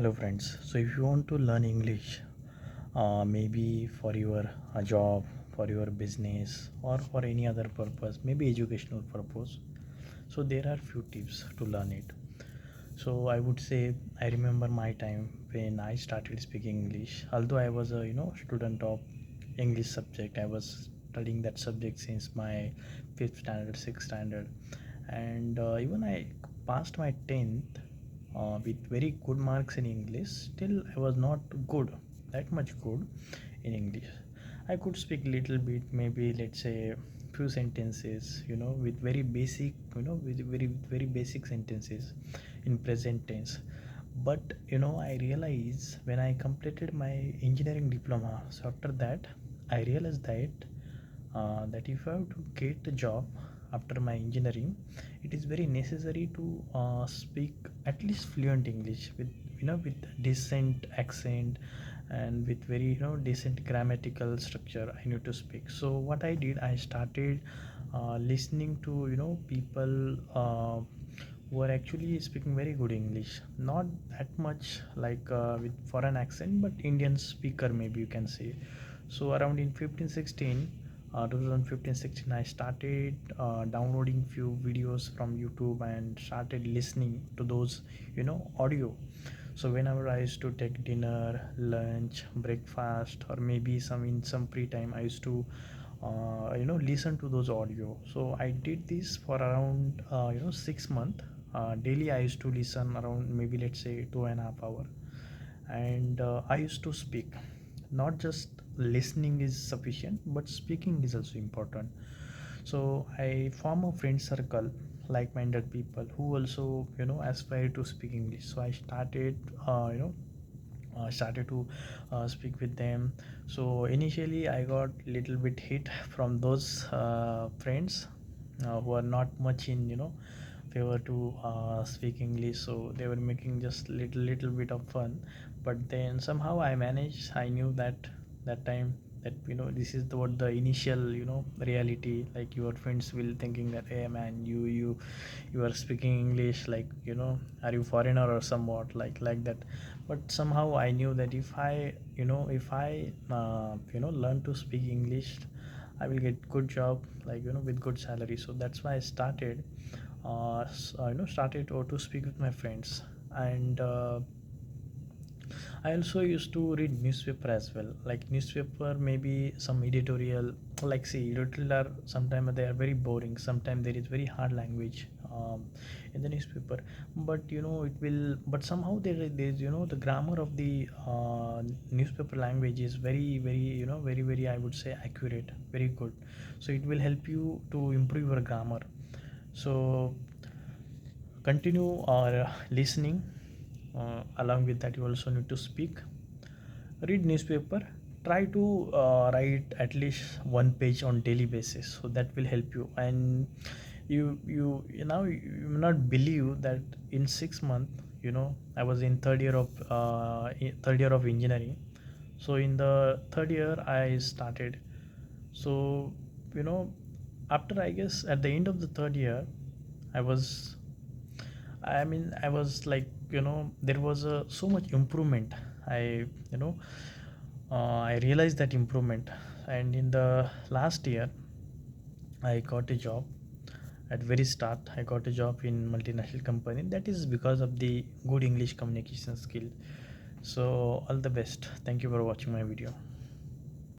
Hello friends. So if you want to learn English, maybe for your job, for your business, or for any other purpose, maybe educational purpose, so there are few tips to learn it. So I would say I remember my time when I started speaking English. Although I was a student of English subject, I was studying that subject since my fifth standard, sixth standard, and even I passed my 10th with very good marks in English. Still, I was not good, that much good in English. I could speak little bit, maybe let's say few sentences, with very basic, with very basic sentences in present tense. But I realized when I completed my engineering diploma, so after that, I realized that if I have to get a job after my engineering, it is very necessary to speak at least fluent English with with decent accent and with very decent grammatical structure. I need to speak. So what I did, I started listening to people who are actually speaking very good English, not that much like with foreign accent, but Indian speaker maybe you can say. So around in 2015-16 I started downloading few videos from YouTube and started listening to those audio. So whenever I used to take dinner, lunch, breakfast, or maybe some free time, I used to listen to those audio. So I did this for around 6 months. Daily I used to listen around maybe let's say 2.5 hours, and I used to speak. Not just listening is sufficient, but speaking is also important. So I form a friend circle, like-minded people who also aspire to speak English. So I started started to speak with them. So initially I got little bit hit from those friends who are not much in favor to speak English, so they were making just little bit of fun. But then somehow I managed. I knew that time that this is what the initial reality, like your friends will thinking that, hey man, you are speaking English, like are you foreigner or somewhat like that. But somehow I knew that if I learn to speak English, I will get good job, like with good salary. So that's why I started started to speak with my friends. And I also used to read newspaper as well. Like newspaper, maybe some editorial. Like see, editorial are sometimes they are very boring. Sometimes there is very hard language in the newspaper. But it will. But somehow there is the grammar of the newspaper language is very I would say accurate, very good. So it will help you to improve your grammar. So continue listening. Along with that, you also need to speak. Read newspaper. Try to write at least one page on daily basis, so that will help you. And you will not believe that in 6 months, I was in third year of engineering. So in the third year I started. So you know after, I guess, at the end of the third year, I was I was like, there was so much improvement. I, you know, I realized that improvement. And in the last year, I got a job. At very start, I got a job in multinational company. That is because of the good English communication skill. So all the best. Thank you for watching my video.